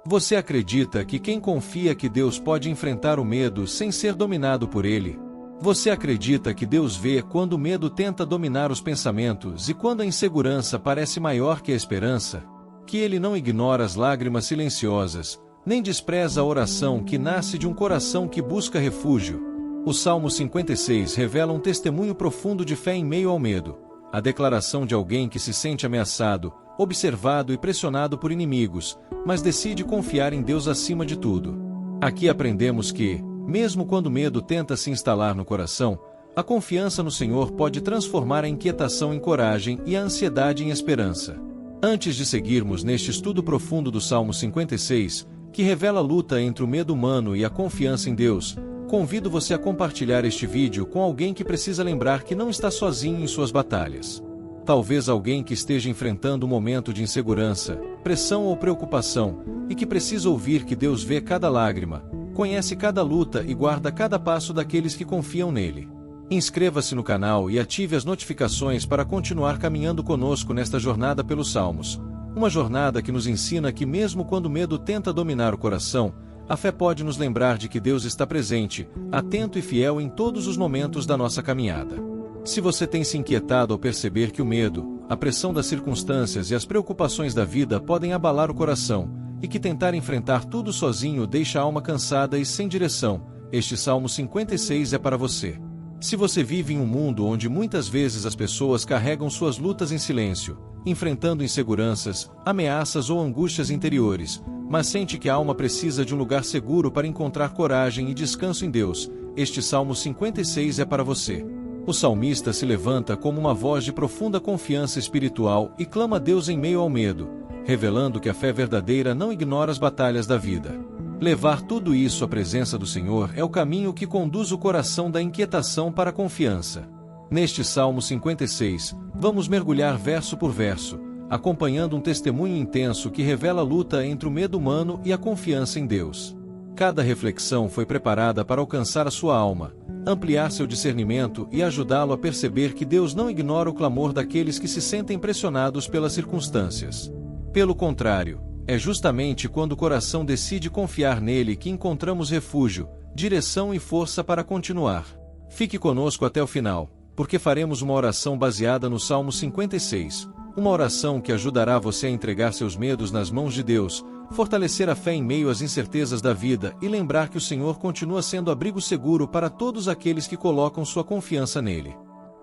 Você acredita que quem confia que Deus pode enfrentar o medo sem ser dominado por ele? Você acredita que Deus vê quando o medo tenta dominar os pensamentos e quando a insegurança parece maior que a esperança? Que ele não ignora as lágrimas silenciosas, nem despreza a oração que nasce de um coração que busca refúgio? O Salmo 56 revela um testemunho profundo de fé em meio ao medo, a declaração de alguém que se sente ameaçado, observado e pressionado por inimigos, mas decide confiar em Deus acima de tudo. Aqui aprendemos que, mesmo quando o medo tenta se instalar no coração, a confiança no Senhor pode transformar a inquietação em coragem e a ansiedade em esperança. Antes de seguirmos neste estudo profundo do Salmo 56, que revela a luta entre o medo humano e a confiança em Deus, convido você a compartilhar este vídeo com alguém que precisa lembrar que não está sozinho em suas batalhas. Talvez alguém que esteja enfrentando um momento de insegurança, pressão ou preocupação, e que precisa ouvir que Deus vê cada lágrima, conhece cada luta e guarda cada passo daqueles que confiam nele. Inscreva-se no canal e ative as notificações para continuar caminhando conosco nesta jornada pelos Salmos. Uma jornada que nos ensina que mesmo quando o medo tenta dominar o coração, a fé pode nos lembrar de que Deus está presente, atento e fiel em todos os momentos da nossa caminhada. Se você tem se inquietado ao perceber que o medo, a pressão das circunstâncias e as preocupações da vida podem abalar o coração, e que tentar enfrentar tudo sozinho deixa a alma cansada e sem direção, este Salmo 56 é para você. Se você vive em um mundo onde muitas vezes as pessoas carregam suas lutas em silêncio, enfrentando inseguranças, ameaças ou angústias interiores, mas sente que a alma precisa de um lugar seguro para encontrar coragem e descanso em Deus, este Salmo 56 é para você. O salmista se levanta como uma voz de profunda confiança espiritual e clama a Deus em meio ao medo, revelando que a fé verdadeira não ignora as batalhas da vida. Levar tudo isso à presença do Senhor é o caminho que conduz o coração da inquietação para a confiança. Neste Salmo 56, vamos mergulhar verso por verso, acompanhando um testemunho intenso que revela a luta entre o medo humano e a confiança em Deus. Cada reflexão foi preparada para alcançar a sua alma, ampliar seu discernimento e ajudá-lo a perceber que Deus não ignora o clamor daqueles que se sentem pressionados pelas circunstâncias. Pelo contrário, é justamente quando o coração decide confiar nele que encontramos refúgio, direção e força para continuar. Fique conosco até o final, porque faremos uma oração baseada no Salmo 56, uma oração que ajudará você a entregar seus medos nas mãos de Deus, fortalecer a fé em meio às incertezas da vida e lembrar que o Senhor continua sendo abrigo seguro para todos aqueles que colocam sua confiança nele.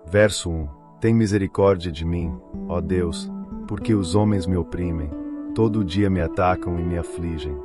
Verso 1. Tem misericórdia de mim, ó Deus, porque os homens me oprimem, todo dia me atacam e me afligem.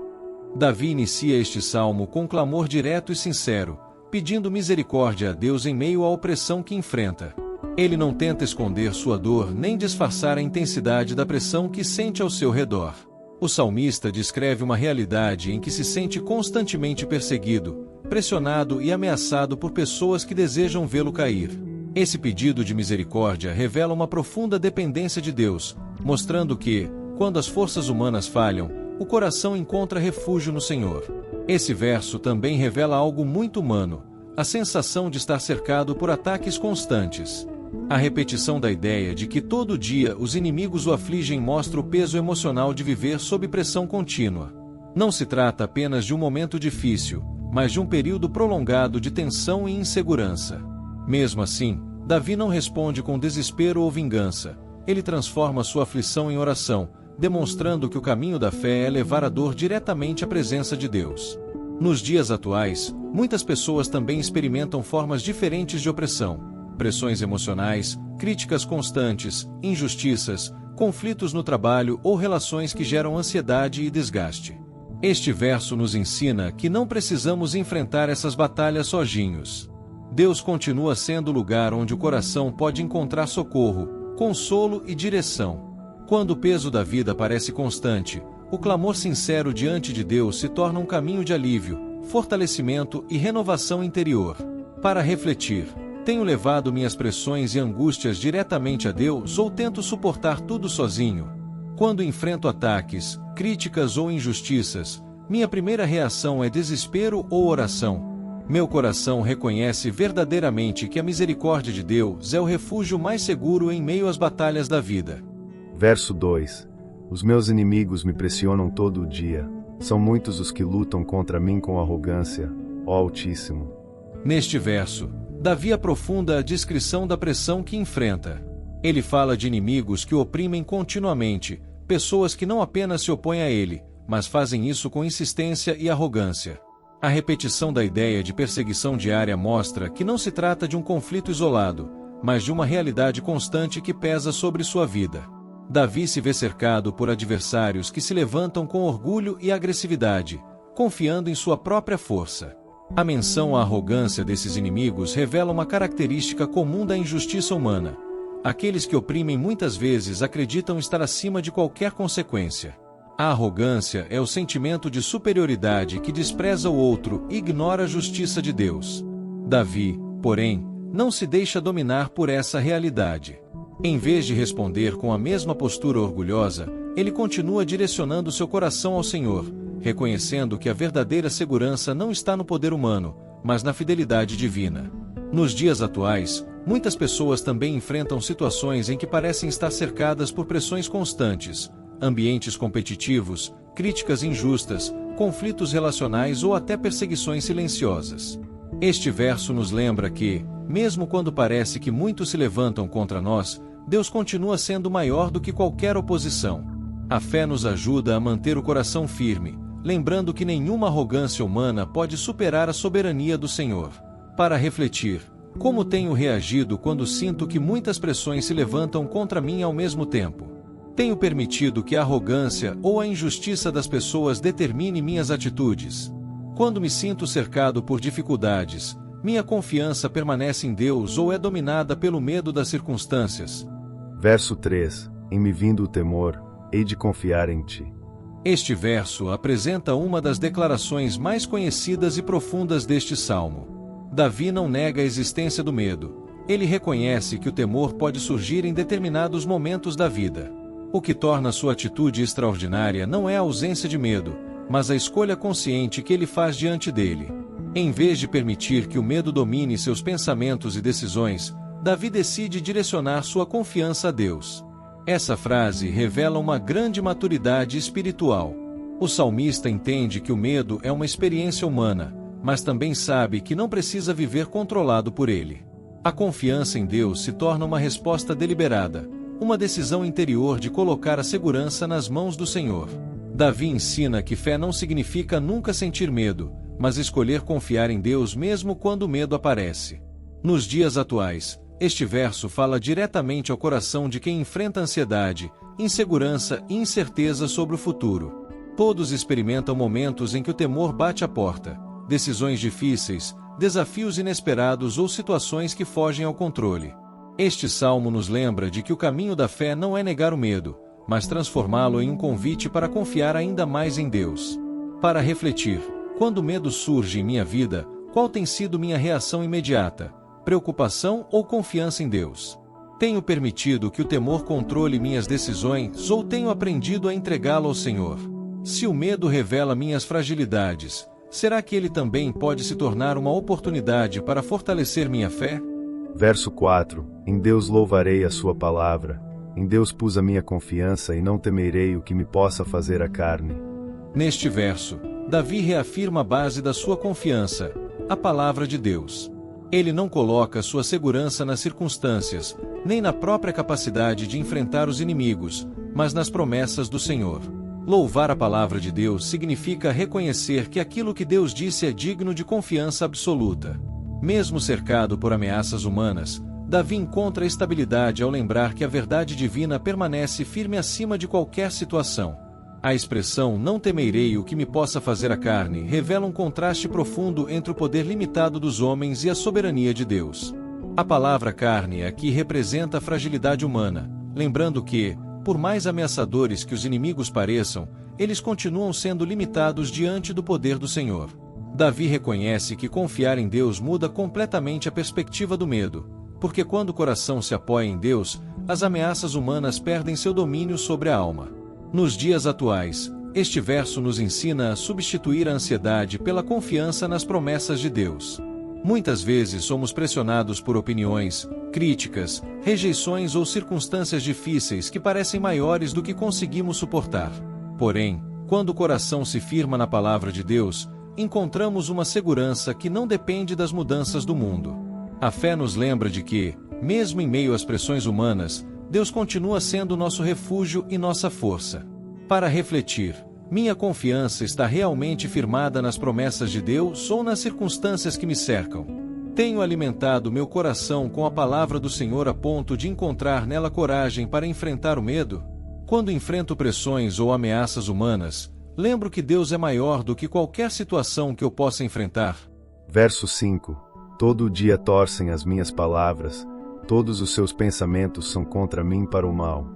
Davi inicia este salmo com um clamor direto e sincero, pedindo misericórdia a Deus em meio à opressão que enfrenta. Ele não tenta esconder sua dor nem disfarçar a intensidade da pressão que sente ao seu redor. O salmista descreve uma realidade em que se sente constantemente perseguido, pressionado e ameaçado por pessoas que desejam vê-lo cair. Esse pedido de misericórdia revela uma profunda dependência de Deus, mostrando que, quando as forças humanas falham, o coração encontra refúgio no Senhor. Esse verso também revela algo muito humano, a sensação de estar cercado por ataques constantes. A repetição da ideia de que todo dia os inimigos o afligem mostra o peso emocional de viver sob pressão contínua. Não se trata apenas de um momento difícil, mas de um período prolongado de tensão e insegurança. Mesmo assim, Davi não responde com desespero ou vingança. Ele transforma sua aflição em oração, demonstrando que o caminho da fé é levar a dor diretamente à presença de Deus. Nos dias atuais, muitas pessoas também experimentam formas diferentes de opressão. Pressões emocionais, críticas constantes, injustiças, conflitos no trabalho ou relações que geram ansiedade e desgaste. Este verso nos ensina que não precisamos enfrentar essas batalhas sozinhos. Deus continua sendo o lugar onde o coração pode encontrar socorro, consolo e direção. Quando o peso da vida parece constante, o clamor sincero diante de Deus se torna um caminho de alívio, fortalecimento e renovação interior. Para refletir, tenho levado minhas pressões e angústias diretamente a Deus ou tento suportar tudo sozinho? Quando enfrento ataques, críticas ou injustiças, minha primeira reação é desespero ou oração? Meu coração reconhece verdadeiramente que a misericórdia de Deus é o refúgio mais seguro em meio às batalhas da vida. Verso 2. Os meus inimigos me pressionam todo o dia, São muitos os que lutam contra mim com arrogância, ó Altíssimo. Neste verso, Davi aprofunda a descrição da pressão que enfrenta. Ele fala de inimigos que o oprimem continuamente, pessoas que não apenas se opõem a ele, mas fazem isso com insistência e arrogância. A repetição da ideia de perseguição diária mostra que não se trata de um conflito isolado, mas de uma realidade constante que pesa sobre sua vida. Davi se vê cercado por adversários que se levantam com orgulho e agressividade, confiando em sua própria força. A menção à arrogância desses inimigos revela uma característica comum da injustiça humana. Aqueles que oprimem muitas vezes acreditam estar acima de qualquer consequência. A arrogância é o sentimento de superioridade que despreza o outro e ignora a justiça de Deus. Davi, porém, não se deixa dominar por essa realidade. Em vez de responder com a mesma postura orgulhosa, ele continua direcionando seu coração ao Senhor, reconhecendo que a verdadeira segurança não está no poder humano, mas na fidelidade divina. Nos dias atuais, muitas pessoas também enfrentam situações em que parecem estar cercadas por pressões constantes, ambientes competitivos, críticas injustas, conflitos relacionais ou até perseguições silenciosas. Este verso nos lembra que, mesmo quando parece que muitos se levantam contra nós, Deus continua sendo maior do que qualquer oposição. A fé nos ajuda a manter o coração firme, lembrando que nenhuma arrogância humana pode superar a soberania do Senhor. Para refletir, como tenho reagido quando sinto que muitas pressões se levantam contra mim ao mesmo tempo? Tenho permitido que a arrogância ou a injustiça das pessoas determine minhas atitudes? Quando me sinto cercado por dificuldades, minha confiança permanece em Deus ou é dominada pelo medo das circunstâncias? Verso 3. Em me vindo o temor, hei de confiar em ti. Este verso apresenta uma das declarações mais conhecidas e profundas deste salmo. Davi não nega a existência do medo. Ele reconhece que o temor pode surgir em determinados momentos da vida. O que torna sua atitude extraordinária não é a ausência de medo, mas a escolha consciente que ele faz diante dele. Em vez de permitir que o medo domine seus pensamentos e decisões, Davi decide direcionar sua confiança a Deus. Essa frase revela uma grande maturidade espiritual. O salmista entende que o medo é uma experiência humana, mas também sabe que não precisa viver controlado por ele. A confiança em Deus se torna uma resposta deliberada, uma decisão interior de colocar a segurança nas mãos do Senhor. Davi ensina que fé não significa nunca sentir medo, mas escolher confiar em Deus mesmo quando o medo aparece. Nos dias atuais, este verso fala diretamente ao coração de quem enfrenta ansiedade, insegurança e incerteza sobre o futuro. Todos experimentam momentos em que o temor bate à porta, decisões difíceis, desafios inesperados ou situações que fogem ao controle. Este salmo nos lembra de que o caminho da fé não é negar o medo, mas transformá-lo em um convite para confiar ainda mais em Deus. Para refletir, quando o medo surge em minha vida, qual tem sido minha reação imediata? Preocupação ou confiança em Deus? Tenho permitido que o temor controle minhas decisões ou tenho aprendido a entregá-lo ao Senhor? Se o medo revela minhas fragilidades, será que ele também pode se tornar uma oportunidade para fortalecer minha fé? Verso 4. Em Deus louvarei a sua palavra. Em Deus pus a minha confiança e não temerei o que me possa fazer a carne. Neste verso, Davi reafirma a base da sua confiança, a palavra de Deus. Ele não coloca sua segurança nas circunstâncias, nem na própria capacidade de enfrentar os inimigos, mas nas promessas do Senhor. Louvar a palavra de Deus significa reconhecer que aquilo que Deus disse é digno de confiança absoluta. Mesmo cercado por ameaças humanas, Davi encontra estabilidade ao lembrar que a verdade divina permanece firme acima de qualquer situação. A expressão "não temerei o que me possa fazer a carne" revela um contraste profundo entre o poder limitado dos homens e a soberania de Deus. A palavra carne aqui representa a fragilidade humana, lembrando que, por mais ameaçadores que os inimigos pareçam, eles continuam sendo limitados diante do poder do Senhor. Davi reconhece que confiar em Deus muda completamente a perspectiva do medo, porque quando o coração se apoia em Deus, as ameaças humanas perdem seu domínio sobre a alma. Nos dias atuais, este verso nos ensina a substituir a ansiedade pela confiança nas promessas de Deus. Muitas vezes somos pressionados por opiniões, críticas, rejeições ou circunstâncias difíceis que parecem maiores do que conseguimos suportar. Porém, Quando o coração se firma na palavra de Deus, encontramos uma segurança que não depende das mudanças do mundo. A fé nos lembra de que, mesmo em meio às pressões humanas, Deus continua sendo nosso refúgio e nossa força. Para refletir, minha confiança está realmente firmada nas promessas de Deus ou nas circunstâncias que me cercam? Tenho alimentado meu coração com a palavra do Senhor a ponto de encontrar nela coragem para enfrentar o medo? Quando enfrento pressões ou ameaças humanas, lembro que Deus é maior do que qualquer situação que eu possa enfrentar. Verso 5. Todo dia torcem as minhas palavras, todos os seus pensamentos são contra mim para o mal.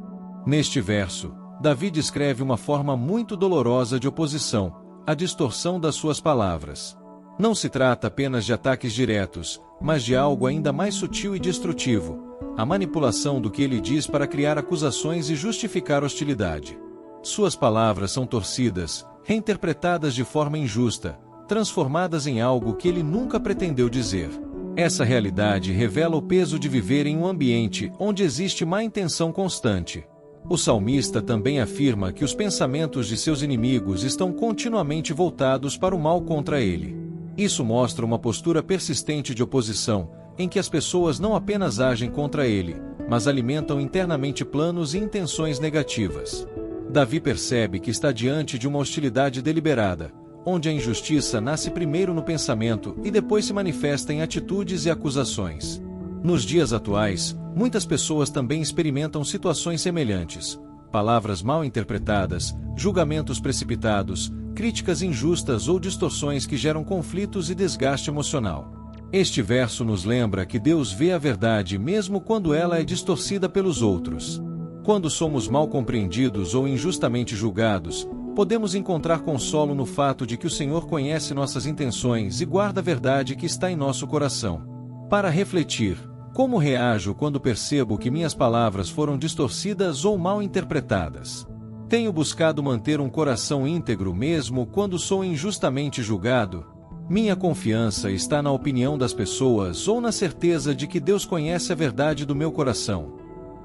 Neste verso, Davi descreve uma forma muito dolorosa de oposição, a distorção das suas palavras. Não se trata apenas de ataques diretos, mas de algo ainda mais sutil e destrutivo, a manipulação do que ele diz para criar acusações e justificar hostilidade. Suas palavras são torcidas, reinterpretadas de forma injusta, transformadas em algo que ele nunca pretendeu dizer. Essa realidade revela o peso de viver em um ambiente onde existe má intenção constante. O salmista também afirma que os pensamentos de seus inimigos estão continuamente voltados para o mal contra ele. Isso mostra uma postura persistente de oposição, em que as pessoas não apenas agem contra ele, mas alimentam internamente planos e intenções negativas. Davi percebe que está diante de uma hostilidade deliberada, onde a injustiça nasce primeiro no pensamento e depois se manifesta em atitudes e acusações. Nos dias atuais, muitas pessoas também experimentam situações semelhantes: palavras mal interpretadas, julgamentos precipitados, críticas injustas ou distorções que geram conflitos e desgaste emocional. Este verso nos lembra que Deus vê a verdade mesmo quando ela é distorcida pelos outros. Quando somos mal compreendidos ou injustamente julgados, podemos encontrar consolo no fato de que o Senhor conhece nossas intenções e guarda a verdade que está em nosso coração. Para refletir, como reajo quando percebo que minhas palavras foram distorcidas ou mal interpretadas? Tenho buscado manter um coração íntegro mesmo quando sou injustamente julgado? Minha confiança está na opinião das pessoas ou na certeza de que Deus conhece a verdade do meu coração?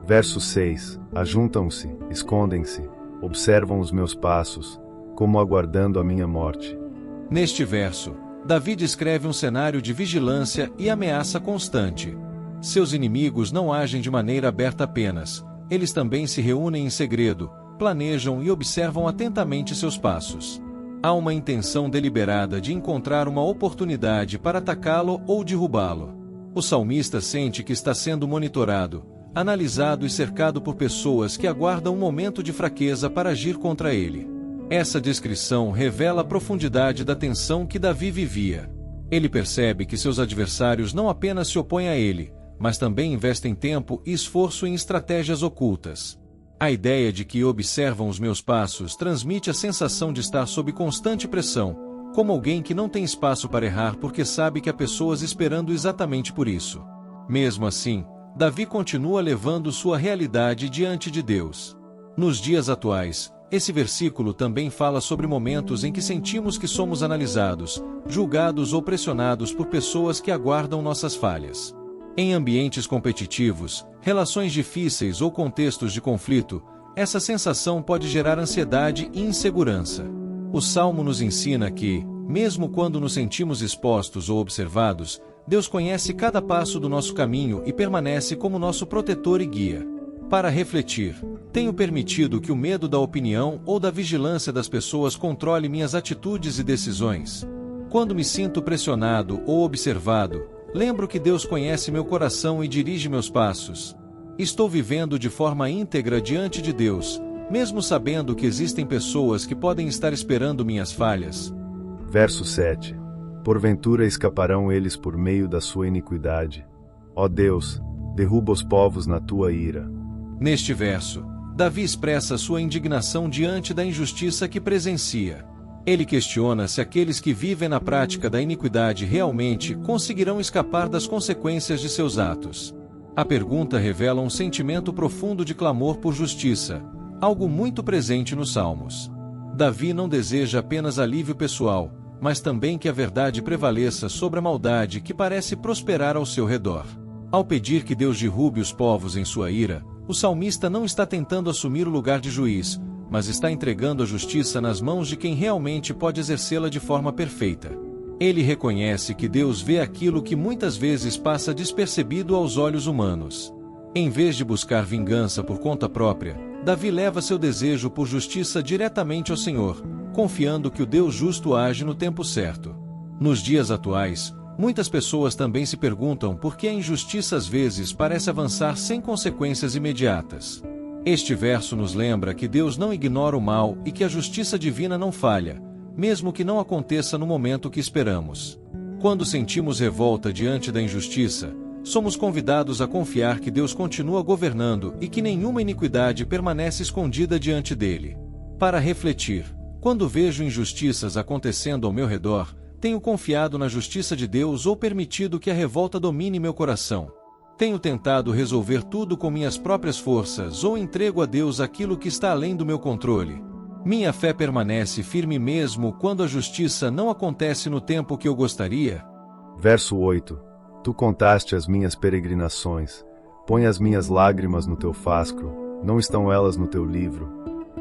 Verso 6. Ajuntam-se, escondem-se, observam os meus passos, como aguardando a minha morte. Neste verso, Davi descreve um cenário de vigilância e ameaça constante. Seus inimigos não agem de maneira aberta apenas, eles também se reúnem em segredo, planejam e observam atentamente seus passos. Há uma intenção deliberada de encontrar uma oportunidade para atacá-lo ou derrubá-lo. O salmista sente que está sendo monitorado, analisado e cercado por pessoas que aguardam um momento de fraqueza para agir contra ele. Essa descrição revela a profundidade da tensão que Davi vivia. Ele percebe que seus adversários não apenas se opõem a ele, mas também investem tempo e esforço em estratégias ocultas. A ideia de que observam os meus passos transmite a sensação de estar sob constante pressão, como alguém que não tem espaço para errar porque sabe que há pessoas esperando exatamente por isso. Mesmo assim, Davi continua levando sua realidade diante de Deus. Nos dias atuais, esse versículo também fala sobre momentos em que sentimos que somos analisados, julgados ou pressionados por pessoas que aguardam nossas falhas. Em ambientes competitivos, relações difíceis ou contextos de conflito, essa sensação pode gerar ansiedade e insegurança. O Salmo nos ensina que, mesmo quando nos sentimos expostos ou observados, Deus conhece cada passo do nosso caminho e permanece como nosso protetor e guia. Para refletir, tenho permitido que o medo da opinião ou da vigilância das pessoas controle minhas atitudes e decisões. Quando me sinto pressionado ou observado, lembro que Deus conhece meu coração e dirige meus passos. Estou vivendo de forma íntegra diante de Deus, mesmo sabendo que existem pessoas que podem estar esperando minhas falhas. Verso 7. Porventura escaparão eles por meio da sua iniquidade. Ó Deus, derruba os povos na tua ira. Neste verso, Davi expressa sua indignação diante da injustiça que presencia. Ele questiona se aqueles que vivem na prática da iniquidade realmente conseguirão escapar das consequências de seus atos. A pergunta revela um sentimento profundo de clamor por justiça, algo muito presente nos Salmos. Davi não deseja apenas alívio pessoal, mas também que a verdade prevaleça sobre a maldade que parece prosperar ao seu redor. Ao pedir que Deus derrube os povos em sua ira, o salmista não está tentando assumir o lugar de juiz, mas está entregando a justiça nas mãos de quem realmente pode exercê-la de forma perfeita. Ele reconhece que Deus vê aquilo que muitas vezes passa despercebido aos olhos humanos. Em vez de buscar vingança por conta própria, Davi leva seu desejo por justiça diretamente ao Senhor, confiando que o Deus justo age no tempo certo. Nos dias atuais, muitas pessoas também se perguntam por que a injustiça às vezes parece avançar sem consequências imediatas. Este verso nos lembra que Deus não ignora o mal e que a justiça divina não falha, mesmo que não aconteça no momento que esperamos. Quando sentimos revolta diante da injustiça, somos convidados a confiar que Deus continua governando e que nenhuma iniquidade permanece escondida diante dele. Para refletir, quando vejo injustiças acontecendo ao meu redor, tenho confiado na justiça de Deus ou permitido que a revolta domine meu coração? Tenho tentado resolver tudo com minhas próprias forças ou entrego a Deus aquilo que está além do meu controle? Minha fé permanece firme mesmo quando a justiça não acontece no tempo que eu gostaria? Verso 8. Tu contaste as minhas peregrinações. Põe as minhas lágrimas no teu fascro. Não estão elas no teu livro?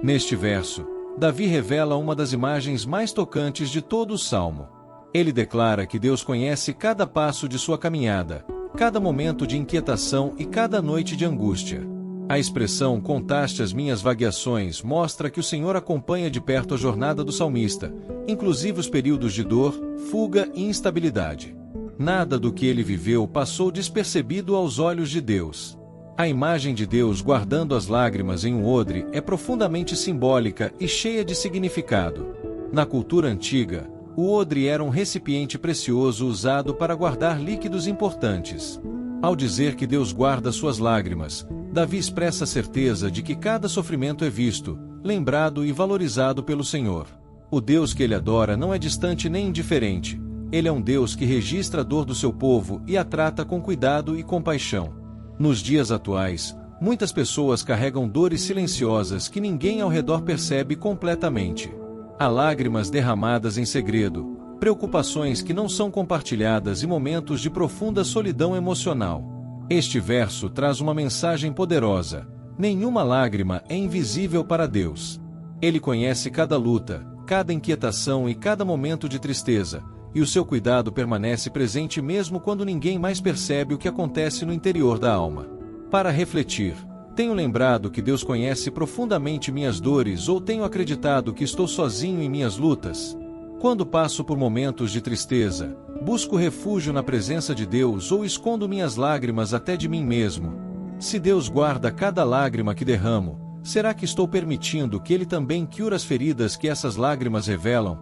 Neste verso, Davi revela uma das imagens mais tocantes de todo o Salmo. Ele declara que Deus conhece cada passo de sua caminhada, cada momento de inquietação e cada noite de angústia. A expressão "contaste as minhas vagueações" mostra que o Senhor acompanha de perto a jornada do salmista, inclusive os períodos de dor, fuga e instabilidade. Nada do que ele viveu passou despercebido aos olhos de Deus. A imagem de Deus guardando as lágrimas em um odre é profundamente simbólica e cheia de significado. Na cultura antiga, o odre era um recipiente precioso usado para guardar líquidos importantes. Ao dizer que Deus guarda suas lágrimas, Davi expressa a certeza de que cada sofrimento é visto, lembrado e valorizado pelo Senhor. O Deus que ele adora não é distante nem indiferente. Ele é um Deus que registra a dor do seu povo e a trata com cuidado e compaixão. Nos dias atuais, muitas pessoas carregam dores silenciosas que ninguém ao redor percebe completamente. Há lágrimas derramadas em segredo, preocupações que não são compartilhadas e momentos de profunda solidão emocional. Este verso traz uma mensagem poderosa: nenhuma lágrima é invisível para Deus. Ele conhece cada luta, cada inquietação e cada momento de tristeza, e o seu cuidado permanece presente mesmo quando ninguém mais percebe o que acontece no interior da alma. Para refletir, tenho lembrado que Deus conhece profundamente minhas dores ou tenho acreditado que estou sozinho em minhas lutas? Quando passo por momentos de tristeza, busco refúgio na presença de Deus ou escondo minhas lágrimas até de mim mesmo? Se Deus guarda cada lágrima que derramo, será que estou permitindo que Ele também cure as feridas que essas lágrimas revelam?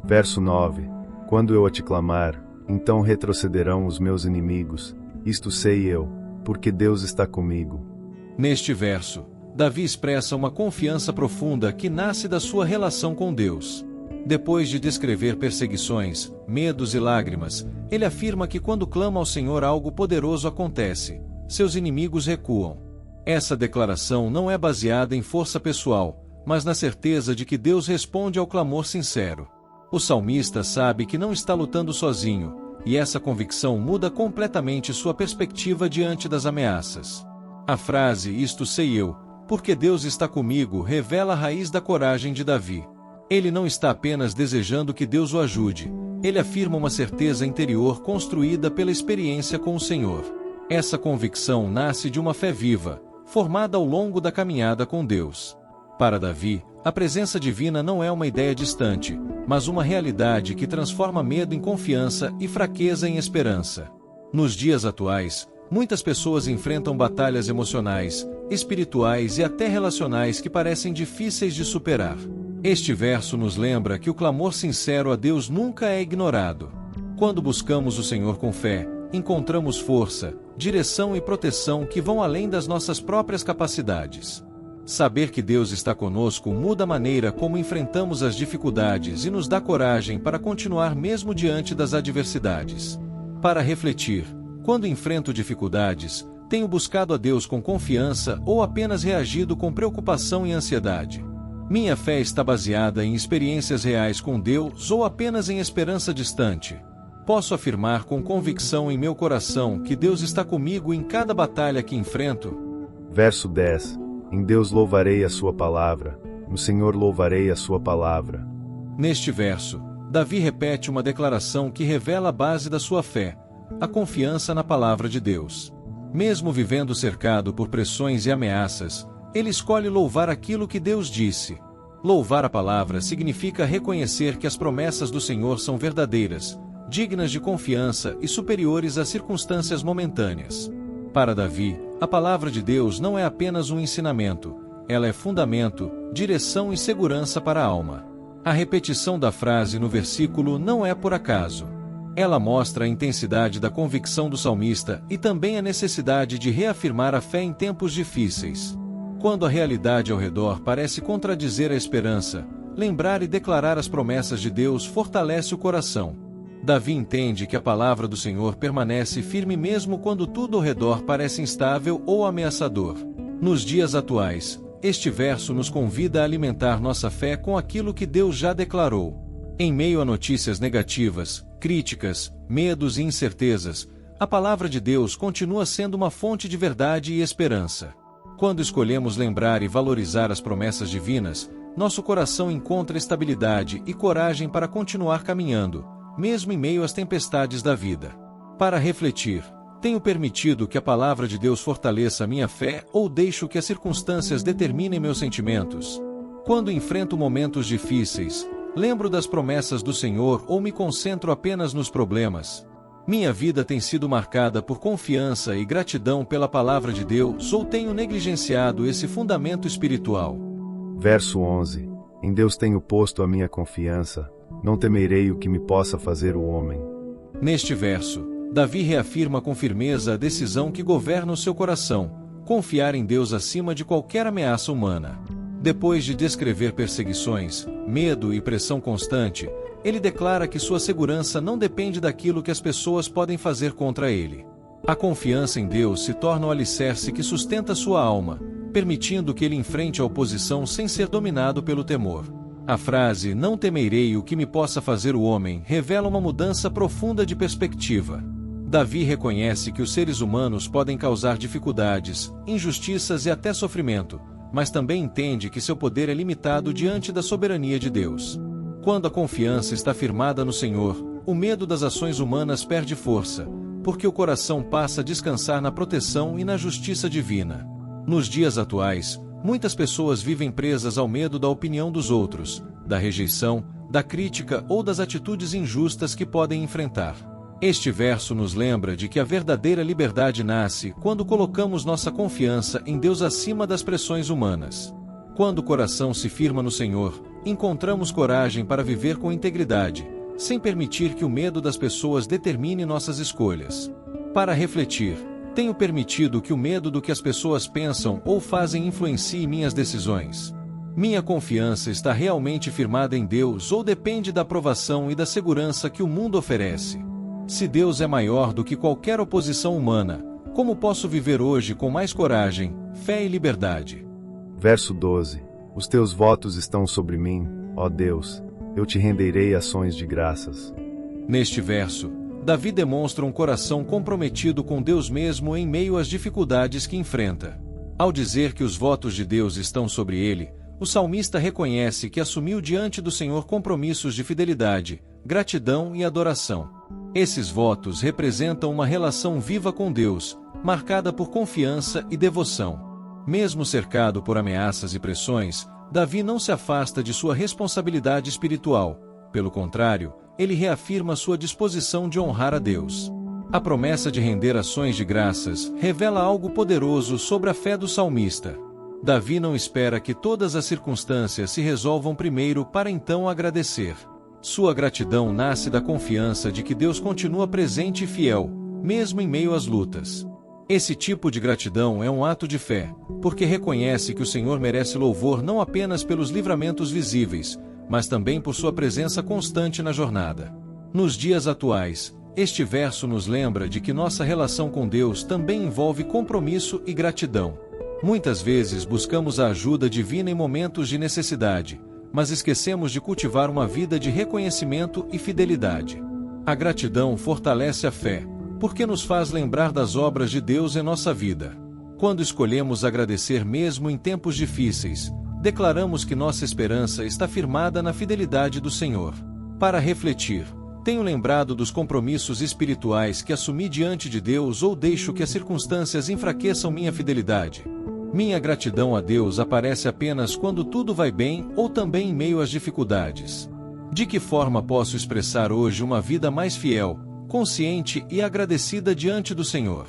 Verso 9. Quando eu a te clamar, então retrocederão os meus inimigos. Isto sei eu, porque Deus está comigo. Neste verso, Davi expressa uma confiança profunda que nasce da sua relação com Deus. Depois de descrever perseguições, medos e lágrimas, ele afirma que quando clama ao Senhor algo poderoso acontece. Seus inimigos recuam. Essa declaração não é baseada em força pessoal, mas na certeza de que Deus responde ao clamor sincero. O salmista sabe que não está lutando sozinho, e essa convicção muda completamente sua perspectiva diante das ameaças. A frase "isto sei eu, porque Deus está comigo" revela a raiz da coragem de Davi. Ele não está apenas desejando que Deus o ajude, ele afirma uma certeza interior construída pela experiência com o Senhor. Essa convicção nasce de uma fé viva, formada ao longo da caminhada com Deus. Para Davi, a presença divina não é uma ideia distante, mas uma realidade que transforma medo em confiança e fraqueza em esperança. Nos dias atuais, muitas pessoas enfrentam batalhas emocionais, espirituais e até relacionais que parecem difíceis de superar. Este verso nos lembra que o clamor sincero a Deus nunca é ignorado. Quando buscamos o Senhor com fé, encontramos força, direção e proteção que vão além das nossas próprias capacidades. Saber que Deus está conosco muda a maneira como enfrentamos as dificuldades e nos dá coragem para continuar mesmo diante das adversidades. Para refletir, quando enfrento dificuldades, tenho buscado a Deus com confiança ou apenas reagido com preocupação e ansiedade? Minha fé está baseada em experiências reais com Deus ou apenas em esperança distante? Posso afirmar com convicção em meu coração que Deus está comigo em cada batalha que enfrento? Verso 10. Em Deus louvarei a sua palavra. No Senhor louvarei a sua palavra. Neste verso, Davi repete uma declaração que revela a base da sua fé, a confiança na palavra de Deus. Mesmo vivendo cercado por pressões e ameaças, ele escolhe louvar aquilo que Deus disse. Louvar a palavra significa reconhecer que as promessas do Senhor são verdadeiras, dignas de confiança e superiores às circunstâncias momentâneas. Para Davi, a palavra de Deus não é apenas um ensinamento, ela é fundamento, direção e segurança para a alma. A repetição da frase no versículo não é por acaso. Ela mostra a intensidade da convicção do salmista e também a necessidade de reafirmar a fé em tempos difíceis. Quando a realidade ao redor parece contradizer a esperança, lembrar e declarar as promessas de Deus fortalece o coração. Davi entende que a palavra do Senhor permanece firme mesmo quando tudo ao redor parece instável ou ameaçador. Nos dias atuais, este verso nos convida a alimentar nossa fé com aquilo que Deus já declarou. Em meio a notícias negativas, críticas, medos e incertezas, a palavra de Deus continua sendo uma fonte de verdade e esperança. Quando escolhemos lembrar e valorizar as promessas divinas, nosso coração encontra estabilidade e coragem para continuar caminhando, mesmo em meio às tempestades da vida. Para refletir, tenho permitido que a palavra de Deus fortaleça minha fé ou deixo que as circunstâncias determinem meus sentimentos? Quando enfrento momentos difíceis, lembro das promessas do Senhor ou me concentro apenas nos problemas? Minha vida tem sido marcada por confiança e gratidão pela palavra de Deus ou tenho negligenciado esse fundamento espiritual? Verso 11. Em Deus tenho posto a minha confiança, não temerei o que me possa fazer o homem. Neste verso, Davi reafirma com firmeza a decisão que governa o seu coração, confiar em Deus acima de qualquer ameaça humana. Depois de descrever perseguições, medo e pressão constante, ele declara que sua segurança não depende daquilo que as pessoas podem fazer contra ele. A confiança em Deus se torna o alicerce que sustenta sua alma, permitindo que ele enfrente a oposição sem ser dominado pelo temor. A frase "não temerei o que me possa fazer o homem" revela uma mudança profunda de perspectiva. Davi reconhece que os seres humanos podem causar dificuldades, injustiças e até sofrimento, mas também entende que seu poder é limitado diante da soberania de Deus. Quando a confiança está firmada no Senhor, o medo das ações humanas perde força, porque o coração passa a descansar na proteção e na justiça divina. Nos dias atuais, muitas pessoas vivem presas ao medo da opinião dos outros, da rejeição, da crítica ou das atitudes injustas que podem enfrentar. Este verso nos lembra de que a verdadeira liberdade nasce quando colocamos nossa confiança em Deus acima das pressões humanas. Quando o coração se firma no Senhor, encontramos coragem para viver com integridade, sem permitir que o medo das pessoas determine nossas escolhas. Para refletir, tenho permitido que o medo do que as pessoas pensam ou fazem influencie minhas decisões? Minha confiança está realmente firmada em Deus ou depende da aprovação e da segurança que o mundo oferece? Se Deus é maior do que qualquer oposição humana, como posso viver hoje com mais coragem, fé e liberdade? Verso 12. Os teus votos estão sobre mim, ó Deus, eu te renderei ações de graças. Neste verso, Davi demonstra um coração comprometido com Deus mesmo em meio às dificuldades que enfrenta. Ao dizer que os votos de Deus estão sobre ele, o salmista reconhece que assumiu diante do Senhor compromissos de fidelidade, gratidão e adoração. Esses votos representam uma relação viva com Deus, marcada por confiança e devoção. Mesmo cercado por ameaças e pressões, Davi não se afasta de sua responsabilidade espiritual. Pelo contrário, ele reafirma sua disposição de honrar a Deus. A promessa de render ações de graças revela algo poderoso sobre a fé do salmista. Davi não espera que todas as circunstâncias se resolvam primeiro para então agradecer. Sua gratidão nasce da confiança de que Deus continua presente e fiel, mesmo em meio às lutas. Esse tipo de gratidão é um ato de fé, porque reconhece que o Senhor merece louvor não apenas pelos livramentos visíveis, mas também por sua presença constante na jornada. Nos dias atuais, este verso nos lembra de que nossa relação com Deus também envolve compromisso e gratidão. Muitas vezes buscamos a ajuda divina em momentos de necessidade, mas esquecemos de cultivar uma vida de reconhecimento e fidelidade. A gratidão fortalece a fé, porque nos faz lembrar das obras de Deus em nossa vida. Quando escolhemos agradecer mesmo em tempos difíceis, declaramos que nossa esperança está firmada na fidelidade do Senhor. Para refletir, tenho lembrado dos compromissos espirituais que assumi diante de Deus ou deixo que as circunstâncias enfraqueçam minha fidelidade? Minha gratidão a Deus aparece apenas quando tudo vai bem ou também em meio às dificuldades. De que forma posso expressar hoje uma vida mais fiel, consciente e agradecida diante do Senhor?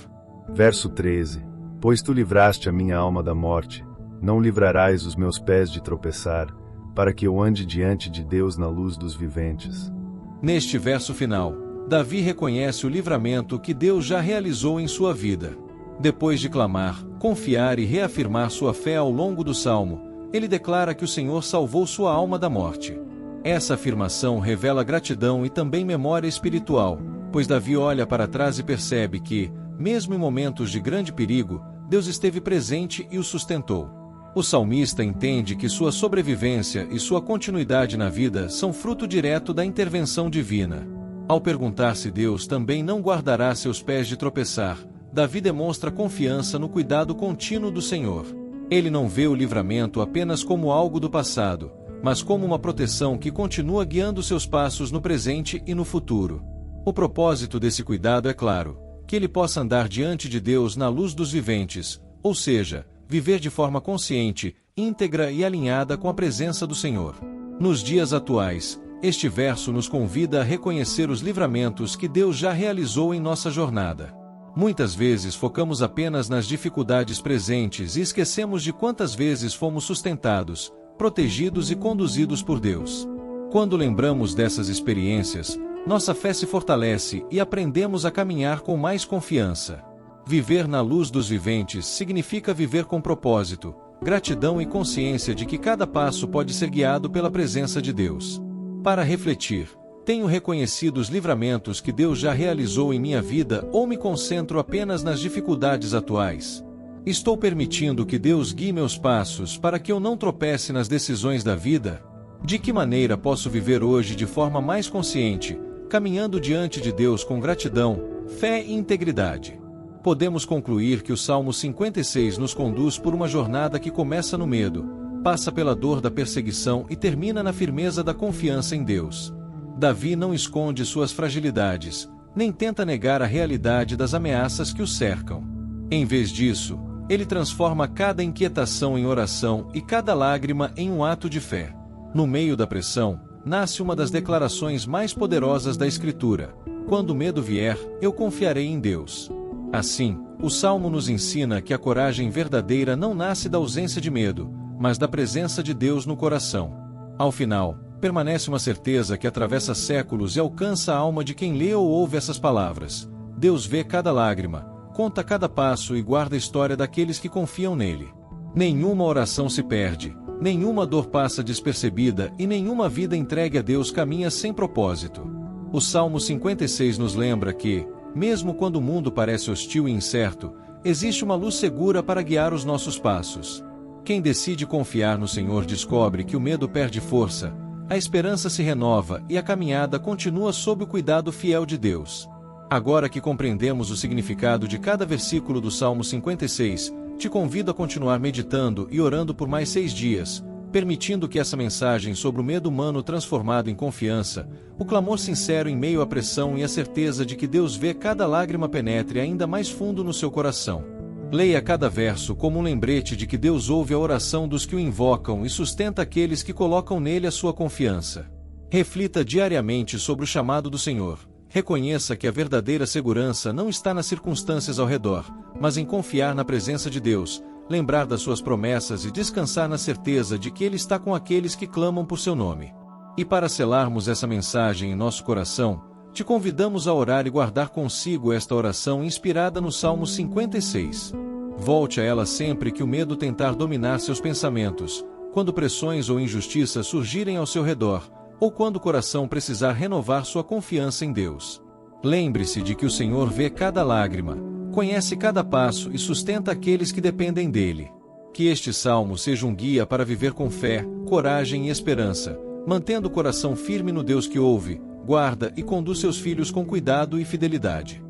Verso 13. Pois tu livraste a minha alma da morte, não livrarás os meus pés de tropeçar, para que eu ande diante de Deus na luz dos viventes. Neste verso final, Davi reconhece o livramento que Deus já realizou em sua vida. Depois de clamar, confiar e reafirmar sua fé ao longo do salmo, ele declara que o Senhor salvou sua alma da morte. Essa afirmação revela gratidão e também memória espiritual, pois Davi olha para trás e percebe que, mesmo em momentos de grande perigo, Deus esteve presente e o sustentou. O salmista entende que sua sobrevivência e sua continuidade na vida são fruto direto da intervenção divina. Ao perguntar se Deus também não guardará seus pés de tropeçar, Davi demonstra confiança no cuidado contínuo do Senhor. Ele não vê o livramento apenas como algo do passado, mas como uma proteção que continua guiando seus passos no presente e no futuro. O propósito desse cuidado é claro: que ele possa andar diante de Deus na luz dos viventes, ou seja, viver de forma consciente, íntegra e alinhada com a presença do Senhor. Nos dias atuais, este verso nos convida a reconhecer os livramentos que Deus já realizou em nossa jornada. Muitas vezes focamos apenas nas dificuldades presentes e esquecemos de quantas vezes fomos sustentados, protegidos e conduzidos por Deus. Quando lembramos dessas experiências, nossa fé se fortalece e aprendemos a caminhar com mais confiança. Viver na luz dos viventes significa viver com propósito, gratidão e consciência de que cada passo pode ser guiado pela presença de Deus. Para refletir, tenho reconhecido os livramentos que Deus já realizou em minha vida ou me concentro apenas nas dificuldades atuais? Estou permitindo que Deus guie meus passos para que eu não tropece nas decisões da vida? De que maneira posso viver hoje de forma mais consciente, caminhando diante de Deus com gratidão, fé e integridade? Podemos concluir que o Salmo 56 nos conduz por uma jornada que começa no medo, passa pela dor da perseguição e termina na firmeza da confiança em Deus. Davi não esconde suas fragilidades, nem tenta negar a realidade das ameaças que o cercam. Em vez disso, ele transforma cada inquietação em oração e cada lágrima em um ato de fé. No meio da pressão, nasce uma das declarações mais poderosas da Escritura: quando o medo vier, eu confiarei em Deus. Assim, o Salmo nos ensina que a coragem verdadeira não nasce da ausência de medo, mas da presença de Deus no coração. Ao final, permanece uma certeza que atravessa séculos e alcança a alma de quem lê ou ouve essas palavras: Deus vê cada lágrima, conta cada passo e guarda a história daqueles que confiam nele. Nenhuma oração se perde, nenhuma dor passa despercebida e nenhuma vida entregue a Deus caminha sem propósito. O Salmo 56 nos lembra que, mesmo quando o mundo parece hostil e incerto, existe uma luz segura para guiar os nossos passos. Quem decide confiar no Senhor descobre que o medo perde força, a esperança se renova e a caminhada continua sob o cuidado fiel de Deus. Agora que compreendemos o significado de cada versículo do Salmo 56, te convido a continuar meditando e orando por mais 6 dias, permitindo que essa mensagem sobre o medo humano transformado em confiança, o clamor sincero em meio à pressão e a certeza de que Deus vê cada lágrima penetre ainda mais fundo no seu coração. Leia cada verso como um lembrete de que Deus ouve a oração dos que o invocam e sustenta aqueles que colocam nele a sua confiança. Reflita diariamente sobre o chamado do Senhor. Reconheça que a verdadeira segurança não está nas circunstâncias ao redor, mas em confiar na presença de Deus, lembrar das suas promessas e descansar na certeza de que Ele está com aqueles que clamam por seu nome. E para selarmos essa mensagem em nosso coração, te convidamos a orar e guardar consigo esta oração inspirada no Salmo 56. Volte a ela sempre que o medo tentar dominar seus pensamentos, quando pressões ou injustiças surgirem ao seu redor, ou quando o coração precisar renovar sua confiança em Deus. Lembre-se de que o Senhor vê cada lágrima, conhece cada passo e sustenta aqueles que dependem dele. Que este salmo seja um guia para viver com fé, coragem e esperança, mantendo o coração firme no Deus que ouve, guarda e conduz seus filhos com cuidado e fidelidade.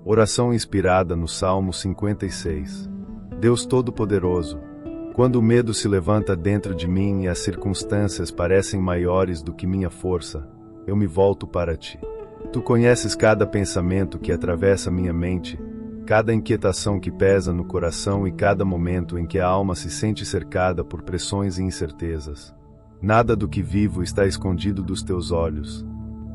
Oração inspirada no Salmo 56. Deus Todo-Poderoso, Quando o medo se levanta dentro de mim e as circunstâncias parecem maiores do que minha força, eu me volto para ti. Tu conheces cada pensamento que atravessa minha mente, cada inquietação que pesa no coração e cada momento em que a alma se sente cercada por pressões e incertezas. Nada do que vivo está escondido dos teus olhos.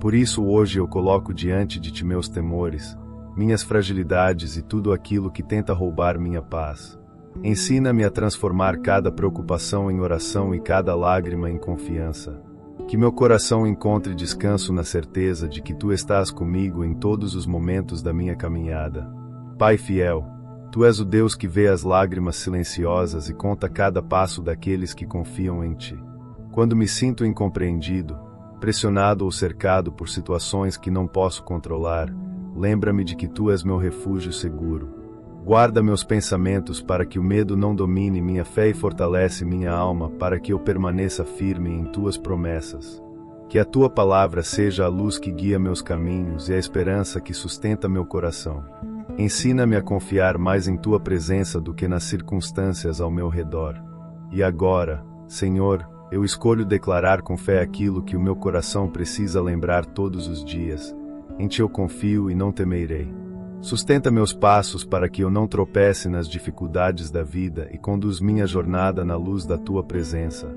Por isso hoje eu coloco diante de ti meus temores, minhas fragilidades e tudo aquilo que tenta roubar minha paz. Ensina-me a transformar cada preocupação em oração e cada lágrima em confiança. Que meu coração encontre descanso na certeza de que tu estás comigo em todos os momentos da minha caminhada. Pai fiel, tu és o Deus que vê as lágrimas silenciosas e conta cada passo daqueles que confiam em ti. Quando me sinto incompreendido, pressionado ou cercado por situações que não posso controlar, lembra-me de que tu és meu refúgio seguro. Guarda meus pensamentos para que o medo não domine minha fé e fortalece minha alma para que eu permaneça firme em tuas promessas. Que a tua palavra seja a luz que guia meus caminhos e a esperança que sustenta meu coração. Ensina-me a confiar mais em tua presença do que nas circunstâncias ao meu redor. E agora, Senhor, eu escolho declarar com fé aquilo que o meu coração precisa lembrar todos os dias. Em ti eu confio e não temerei. Sustenta meus passos para que eu não tropece nas dificuldades da vida e conduz minha jornada na luz da tua presença.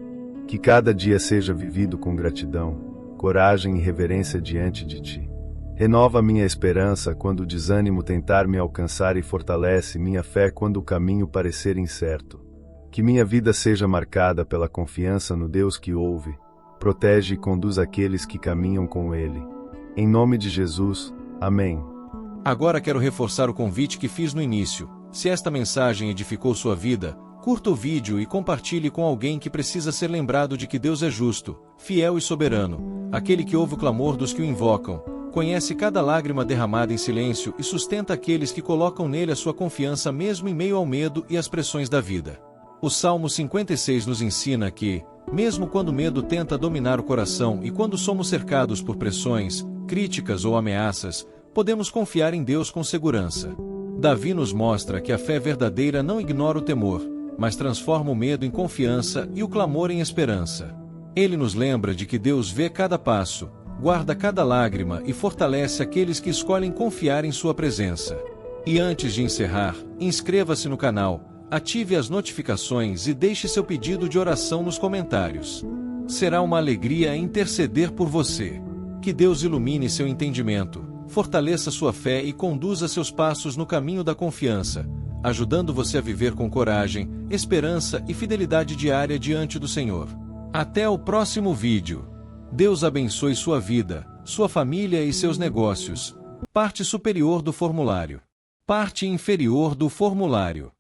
Que cada dia seja vivido com gratidão, coragem e reverência diante de ti. Renova minha esperança quando o desânimo tentar me alcançar e fortalece minha fé quando o caminho parecer incerto. Que minha vida seja marcada pela confiança no Deus que ouve, protege e conduz aqueles que caminham com Ele. Em nome de Jesus, amém. Agora quero reforçar o convite que fiz no início. Se esta mensagem edificou sua vida, curta o vídeo e compartilhe com alguém que precisa ser lembrado de que Deus é justo, fiel e soberano, aquele que ouve o clamor dos que o invocam, conhece cada lágrima derramada em silêncio e sustenta aqueles que colocam nele a sua confiança mesmo em meio ao medo e às pressões da vida. O Salmo 56 nos ensina que, mesmo quando o medo tenta dominar o coração e quando somos cercados por pressões, críticas ou ameaças, podemos confiar em Deus com segurança. Davi nos mostra que a fé verdadeira não ignora o temor, mas transforma o medo em confiança e o clamor em esperança. Ele nos lembra de que Deus vê cada passo, guarda cada lágrima e fortalece aqueles que escolhem confiar em sua presença. E antes de encerrar, inscreva-se no canal, ative as notificações e deixe seu pedido de oração nos comentários. Será uma alegria interceder por você. Que Deus ilumine seu entendimento, fortaleça sua fé e conduza seus passos no caminho da confiança, ajudando você a viver com coragem, esperança e fidelidade diária diante do Senhor. Até o próximo vídeo. Deus abençoe sua vida, sua família e seus negócios. Parte superior do formulário. Parte inferior do formulário.